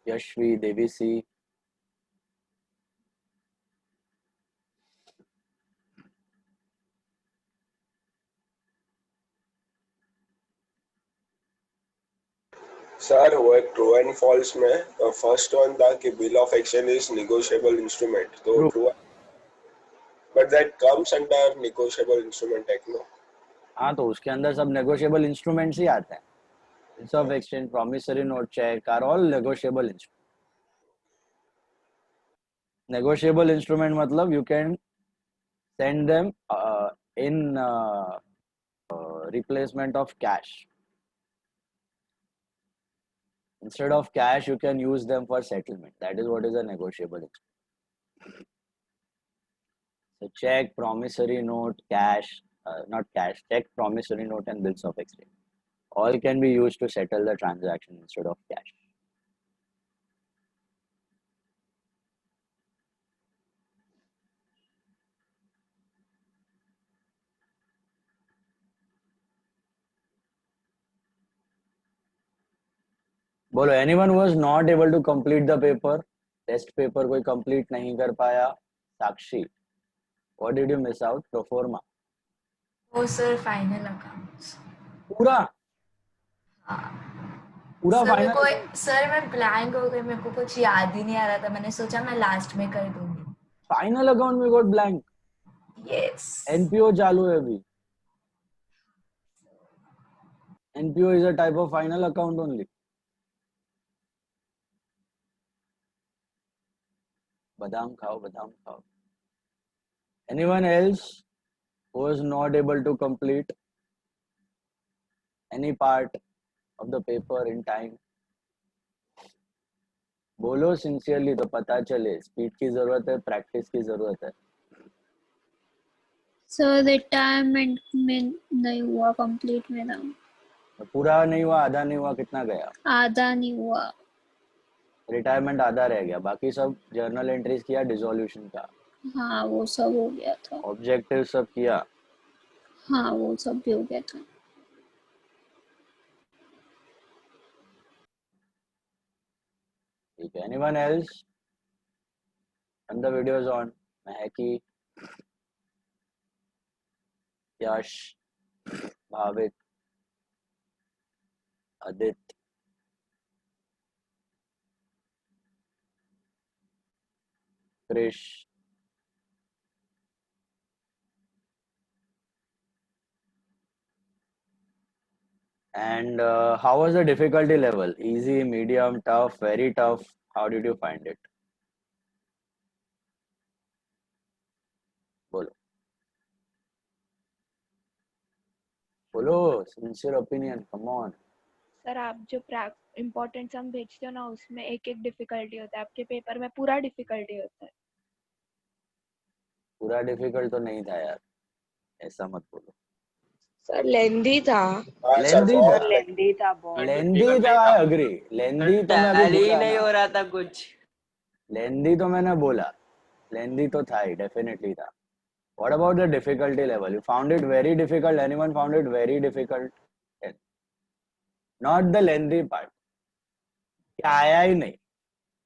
यशवी, देवी सी, sir वो एक true and false में फर्स्ट वन था कि bill of exchange is negotiable instrument, तो True. True, but that comes under negotiable instrument act no? हाँ, तो उसके अंदर सब नेगोशिएबल इंस्ट्रूमेंट्स ही आते हैं. Bills of exchange, promissory note, cheque are all negotiable instrument. Negotiable instrument मतलब you can send them in replacement of cash. Instead of cash, you can use them for settlement. That is what is a negotiable instrument. So check, promissory note, cash, not cash, check, promissory note, and bills of exchange. All can be used to settle the transaction instead of cash. बोलो, anyone who was not able to complete the paper, test paper कोई complete नहीं कर पाया, साक्षी, what did you miss out? Pro forma. वो sir final accounts पूरा पूरा sir मेरे final. को सर मैं ब्लैंक हो गई, मेरे को कुछ याद ही नहीं आ रहा था, मैंने सोचा मैं लास्ट में कर दूंगी. फाइनल अकाउंट में गॉट ब्लैंक. यस एनपीओ चालू है अभी. NPO is a type of final account only. बादाम खाओ, बादाम खाओ. Anyone else who was not able to complete any part of the paper in time? बोलो सिंसियरली तो पता चले. स्पीड की जरूरत है, प्रैक्टिस की जरूरत है. सर रिटायरमेंट में नहीं हुआ कंप्लीट मेरा. पूरा नहीं हुआ, आधा नहीं हुआ, कितना गया? आधा नहीं हुआ. रिटायरमेंट आधा रह गया, बाकी सब जर्नल एंट्रीज किया, डिसोल्यूशन का. हाँ वो सब हो गया था. ऑब्जेक्टिव सब किया. हाँ वो सब भी हो गया था. ठीक है. Anyone else? And the video is on. Mahki, Yash, Bhavik, Aditya, Krrish, and how was the difficulty level? Easy, medium, tough, very tough? How did you find it? बोलो बोलो, sincere opinion, come on. Sir आप जो इम्पोर्टेंट सम भेजते हो ना, उसमें एक एक डिफिकल्टी होता है. आपके पेपर में पूरा डिफिकल्टी होता है. पूरा डिफिकल्ट तो नहीं था यार, ऐसा मत बोलो. सर लेंदी था. लेंदी था, लेंदी था बहुत. लेंदी था. I agree. लेंदी तो मैं अभी बोला नहीं हो रहा था कुछ. लेंदी तो मैंने बोला, लेंदी तो था ही, डेफिनेटली था. What about the difficulty level? You found it very difficult? Anyone found it very difficult? Not the lengthy part. क्या आया ही नहीं,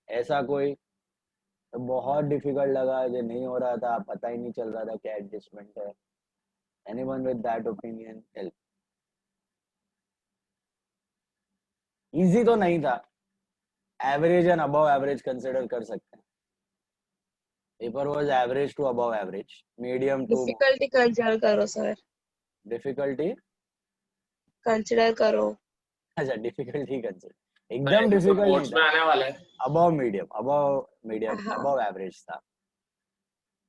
ऐसा कोई? तो बहुत डिफिकल्ट लगा, जो नहीं हो रहा था, पता ही नहीं चल रहा था क्या एडजस्टमेंट है. Anyone with that opinion? Help. Easy तो नहीं था, average and above average consider कर सकते हैं. Paper was average to above average, medium too. Difficulty consider करो सर. डिफिकल्टी कंसिडर करो. अच्छा, डिफिकल्टी कंसिडर. एकदम डिफिकल्ट नहीं था. आने वाला है. अबव मीडियम, अबव एवरेज था.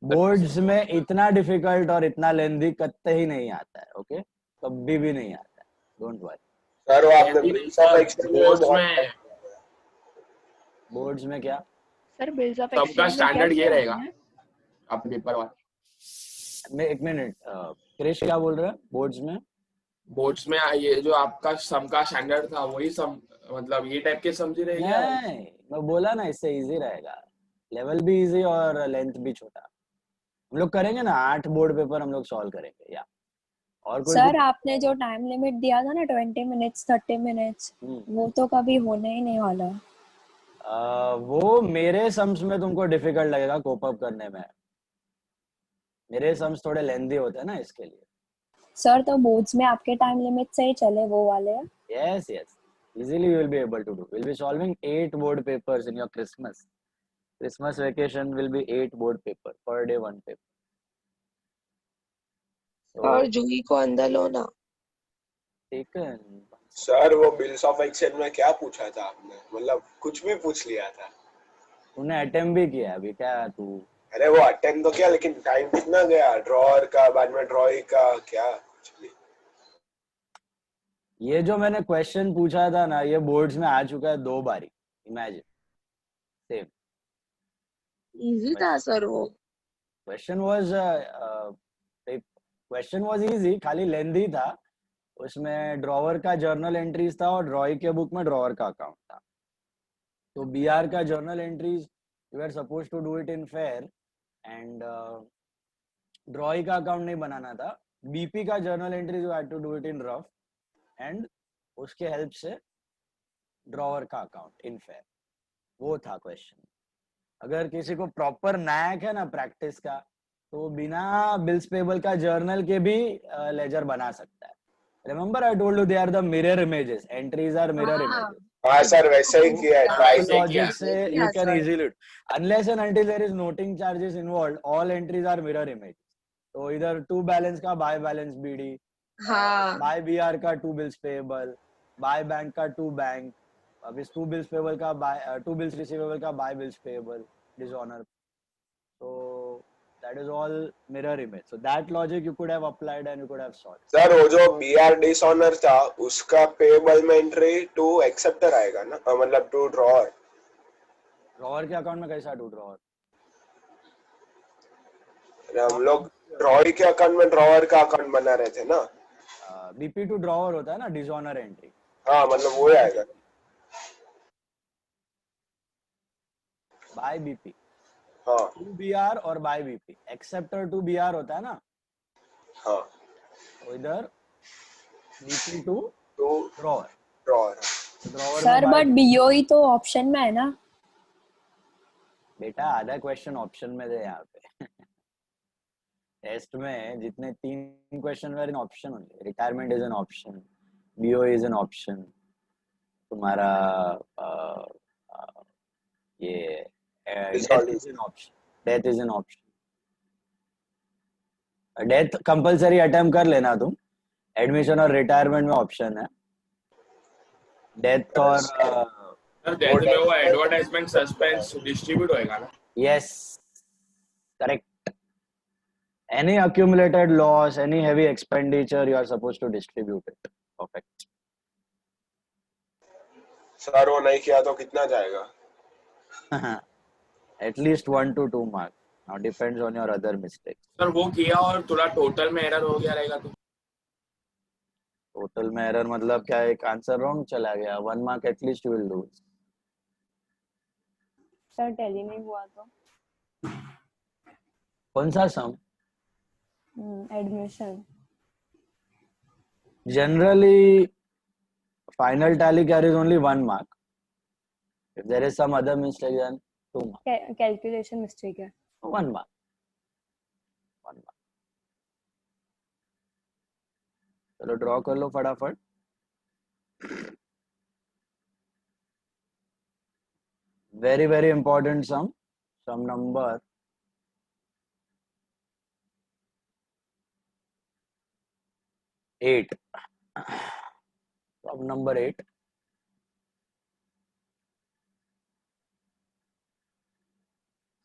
बोर्ड्स में इतना डिफिकल्ट और इतना लेंथी कत्ते ही नहीं आता है. ओके, कभी भी नहीं आता है. Don't worry. सर वो आपने बिल्स ऑफ एक्सचेंज बोर्ड्स में क्या? सर बिल्स ऑफ सबका स्टैंडर्ड ये रहेगा आपके पेपर वाला. एक मिनट, क्रिश क्या बोल रहा है? बोर्ड्स में ये जो आपका सम का स्टैंडर्ड था वही सम, मतलब ये टाइप के समझी रहेगी. नहीं, मैं बोला ना इससे इजी रहेगा. लेवल भी इजी और लेंथ भी छोटा. हम लोग करेंगे ना 8 बोर्ड पेपर हम लोग सॉल्व करेंगे. या और कोई सर आपने जो टाइम लिमिट दिया था ना 20 मिनट्स 30 मिनट्स, वो तो कभी होने ही नहीं वाला। वो मेरे सम्स में तुमको डिफिकल्ट लगेगा कोप अप करने में। मेरे सम्स थोड़े लेंदी होते हैं ना, इसके लिए। सर तो बोर्ड्स में आपके टाइम लिमिट से ही चले वो वाले। Yes, yes. Easily you will be able to do. We'll be solving 8 board papers in your Christmas. Christmas vacation will be 8 board paper per day, 1 paper. और So जूही को अंदर लो ना। taken. सर वो bills of exchange में क्या पूछा था आपने? मतलब कुछ भी पूछ लिया था। तूने अटेम्प्ट भी किया अभी क्या तू? अरे वो अटेम्प्ट तो किया, लेकिन टाइम कितना गया? ड्रॉअर का, बाद में ड्रॉइंग का, क्या कुछ भी। ये जो मैंने क्वेश्चन पूछा था ना, ये बोर्ड्स में आ चुका है 2 बारी। इमेजिन सेम इजी था सर वो। क्वेश्चन वाज इजी, खाली लेंदी था। उसमें ड्रॉवर का जर्नल एंट्रीज था और ड्रॉई के बुक में ड्रॉवर का अकाउंट था। तो बीआर का journal entries you are suppose to do it in fair, and drawee का अकाउंट नहीं बनाना था। बीपी का journal entries you had to do it in rough, and उसके हेल्प से ड्रॉवर का अकाउंट इन फेयर। वो था क्वेश्चन। अगर किसी को प्रॉपर नैक है ना प्रैक्टिस का, तो बिना बिल्स पेबल का जर्नल के भी लेजर बना सकता है। Remember I told you they are the mirror images, entries are mirror images. हाँ सर, वैसे ही किया है, ट्राई That किया। logic से you can sir. easily, unless and until there is noting charges involved, all entries are mirror images. So either to balance का by balance BD, हाँ by BR का to bills payable, by bank का to bank, अब इस to bills payable का by to bills receivable का by bills payable, dishonor. So that is all mirror image. So that logic you could have applied and you could have solved. Sir वो जो B R dishonour था, उसका payable में entry to acceptor आएगा ना, मतलब to drawer. Drawer के account में कैसा टू ड्रॉअर? हम लोग ड्रॉई के अकाउंट में ड्रॉअर का अकाउंट बना रहे थे ना। बीपी टू ड्रॉअर होता है ना, डिसऑनर एंट्री। हाँ, मतलब वो आएगा बाय बीपी हाँ टू बीआर और by BP. Acceptor to BR होता है ना, हाँ, तो इधर BP to to drawer. Drawer. Drawer sir में बट बीओई तो ऑप्शन में है ना। बेटा आधा क्वेश्चन ऑप्शन में दे यहाँ पे। टेस्ट में जितने 3 क्वेश्चन वेर इन ऑप्शन होंगे। Retirement is an option, BOE is an option, तुम्हारा ये death is an option. Death is an option. Death compulsory attempt कर लेना तुम। एडमिशन और रिटायरमेंट में ऑप्शन है। डेथ और सर डेथ में वो एडवर्टाइजमेंट सस्पेंस डिस्ट्रीब्यूट होएगा ना? Yes correct. Any accumulated loss, any heavy expenditure, you are supposed to distribute it. Perfect. Sir वो नहीं किया तो कितना जाएगा? At least 1 to 2 marks. Now depends on your other mistakes. Sir वो किया और थोड़ा टोटल में एरर हो गया रहेगा तो? Total में error मतलब क्या? एक आंसर wrong चला गया, 1 mark at least you will lose. Sir tally नहीं हुआ तो कौन सा sum? Admission. Generally, final tally carries only 1 mark. If there is some other mistake, then 2 marks. Calculation mistake है। 1 mark. 1 mark. चलो ड्रॉ कर लो फटाफट। very important sum number 8. Sum number 8.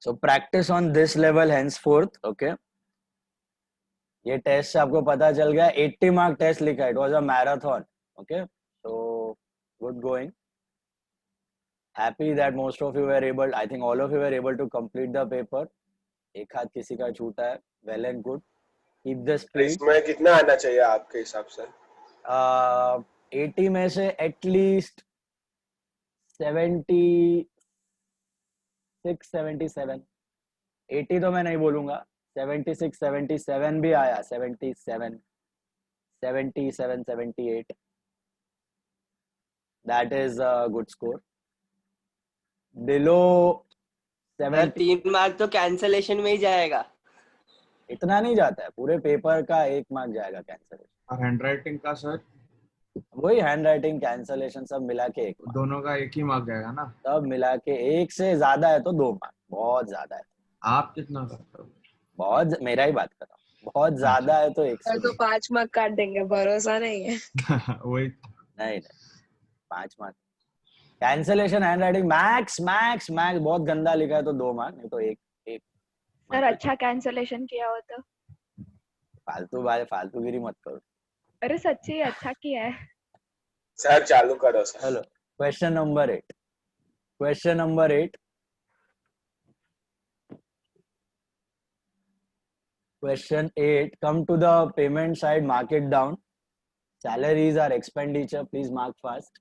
So practice on this level henceforth. Okay. ये test से आपको पता चल गया 80 मार्क टेस्ट लिखा है। It was a marathon. Okay, so good going. Happy that most of you were able, I think all of you were able to complete the paper. एक हाथ किसी का छूटा है, well and good. Keep the speed. इसमें कितना आना चाहिए आपके हिसाब से? 80 में से एटलीस्ट 76 77। 80 तो मैं नहीं बोलूंगा, 76 77 भी आया, 77 77, 78. That is a good score. Below sir 70, 3 mark तो कैंसलेशन में ही जाएगा। इतना नहीं जाता है, पूरे पेपर का 1 मार्क जाएगा कैंसलेशन। और हैंडराइटिंग का सर वही हैंड राइटिंग कैंसलेशन सब मिला के 1 मार्क, दोनों का एक ही मार्क जाएगा ना। सब मिला के 1 से ज्यादा है तो 2 मार्क, बहुत ज्यादा है, आप कितना करते हो? बहुत, मेरा ही बात कर रहा हूँ, बहुत ज्यादा है तो 1 सर से तो 5 मार्क काट देंगे, भरोसा नहीं है। वही नहीं 5 mark cancellation. Hand writing max max max बहुत गंदा लिखा है तो 2 मार्क, नहीं तो एक सर अच्छा कैंसलेशन किया हो तो। फालतूगिरी मत करो। अरे सच्ची अच्छा किया है। सर चालू करो सर। चलो question number 8। Question number 8, question 8, come to the payment side, mark it down. Salaries are expenditure, please mark fast.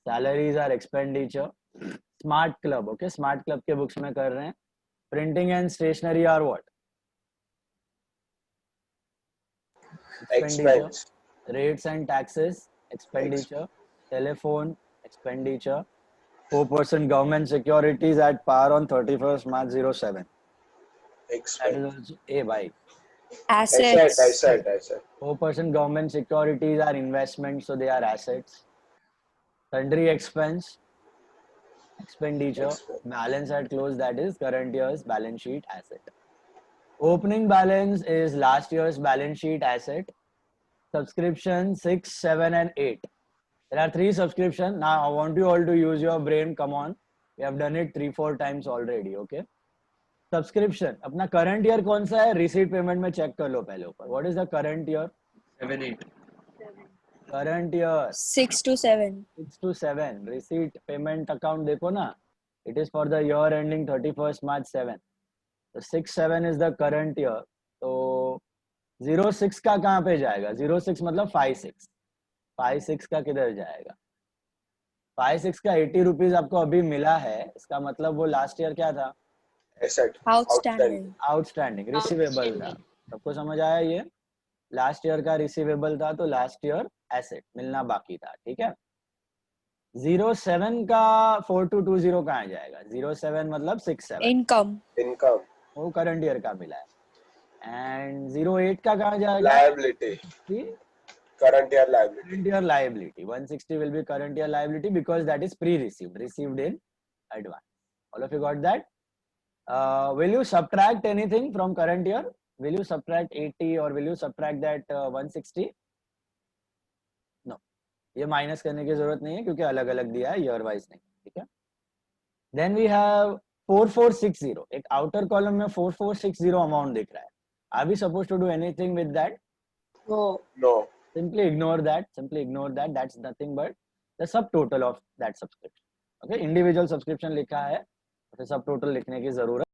Salaries are expenditure. Smart club, okay, smart club के books में कर रहे हैं. Printing and stationery are what? Expenditure. Expense. Rates and taxes, expenditure. Telephone, expenditure. 4% government securities at par on 31st March 07. That Expense. is also A by. Assets. Asset. 4% government securities are investments, so they are assets. Sundry expense, expenditure. Expense. Balance at close, that is current year's balance sheet asset. Opening balance is last year's balance sheet asset. Subscription 6, 7 and 8. There are 3 subscription. Now I want you all to use your brain. Come on, we have done it 3-4 times already. Okay. Subscription अपना current year कौन सा है, receipt payment में check कर लो पहले ऊपर. What is the current year? 7, 8 current year 6 to 7. 6 to 7. Receipt payment account देखो ना, it is for the year ending 31st March 7. तो 6, 7 इज द करंट ईयर. तो 06 का कहाँ पे जाएगा? 06 मतलब 5-6. 5-6 का किधर जाएगा? 5-6 का 80 रुपीज आपको अभी मिला है, इसका मतलब वो लास्ट ईयर क्या था? Asset. Outstanding. आउटस्टैंडिंग, रिसीवेबल था. सबको समझ आया? ये लास्ट ईयर का रिसीवेबल था तो लास्ट ईयर एसेट मिलना बाकी था. ठीक है. 07 का 4220 कहाँ जाएगा? 07 मतलब 6-7, Income. Income. वो करंट ईयर का मिला है. एंड 08 का कहाँ जाएगा? Liability. Current year liability. Current year liability. 160 will be current year liability because that is pre-received, received in advance. All of you got that? Will you subtract anything from current year? Will you subtract 80 or will you subtract that 160? No. ये minus करने की जरूरत नहीं है क्योंकि अलग अलग दिया है, ईयर वाइज नहीं. ठीक है. Then we have 4460. एक आउटर कॉलम में 4460 अमाउंट दिख रहा है. Are we supposed to do anything with that? No. No. Simply ignore that. Simply ignore that. That's nothing but the subtotal of that subscription. Okay. Individual subscription लिखा है, तो subtotal लिखने की जरूरत